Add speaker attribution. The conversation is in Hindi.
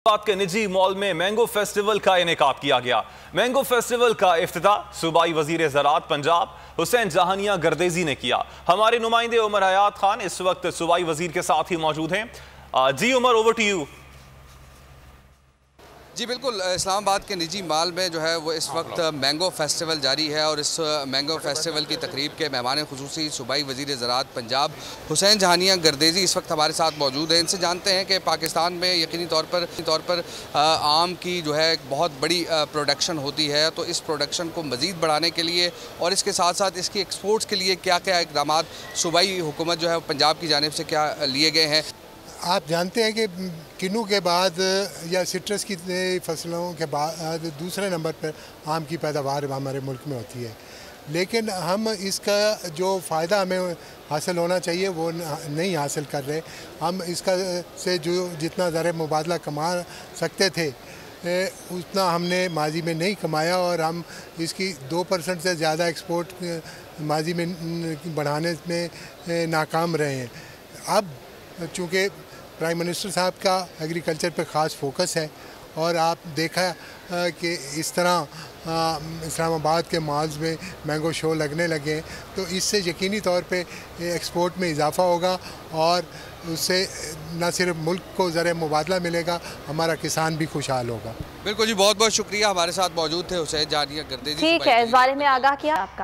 Speaker 1: बात के निजी मॉल में मैंगो फेस्टिवल का इनेकाद किया गया। मैंगो फेस्टिवल का इफ्तिताह सूबाई वजीर ज़राअत पंजाब हुसैन जहानिया गर्देजी ने किया। हमारे नुमाइंदे उमर हयात खान इस वक्त सूबाई वजीर के साथ ही मौजूद हैं। जी उमर, ओवर टू यू।
Speaker 2: जी बिल्कुल, इस्लामाबाद के निजी मॉल में जो है वो इस वक्त मैंगो फेस्टिवल जारी है और इस मैंगो फेस्टिवल की तकरीब के मेहमान खुसूसी सूबाई वज़ीर ज़राअत पंजाब हुसैन जहानिया गर्देजी इस वक्त हमारे साथ मौजूद हैं। इनसे जानते हैं कि पाकिस्तान में यकीनी तौर पर आम की जो है बहुत बड़ी प्रोडक्शन होती है, तो इस प्रोडक्शन को मज़ीद बढ़ाने के लिए और इसके साथ साथ इसकी एक्सपोर्ट्स के लिए क्या क्या इक़दाम सूबाई हुकूमत जो है पंजाब की जानिब से क्या लिए गए हैं।
Speaker 3: आप जानते हैं कि किन्नू के बाद या सिट्रस की फसलों के बाद दूसरे नंबर पर आम की पैदावार हमारे मुल्क में होती है, लेकिन हम इसका जो फ़ायदा हमें हासिल होना चाहिए वो नहीं हासिल कर रहे। हम इसका से जो जितना ज़र मुबादला कमा सकते थे उतना हमने माजी में नहीं कमाया और हम इसकी 2% से ज़्यादा एक्सपोर्ट माजी में बढ़ाने में नाकाम रहे हैं। अब चूँकि प्राइम मिनिस्टर साहब का एग्रीकल्चर पे ख़ास फोकस है और आप देखा कि इस तरह इस्लामाबाद के मॉल्स में मैंगो शो लगने लगे हैं, तो इससे यकीनी तौर पे एक्सपोर्ट में इजाफ़ा होगा और उससे न सिर्फ मुल्क को ज़र मुबादला मिलेगा, हमारा किसान भी खुशहाल होगा।
Speaker 2: बिल्कुल जी, बहुत बहुत शुक्रिया। हमारे साथ मौजूद थे हुसैन जहानिया गर्देजी।
Speaker 4: ठीक है, इस बारे में आगाह किया आपका।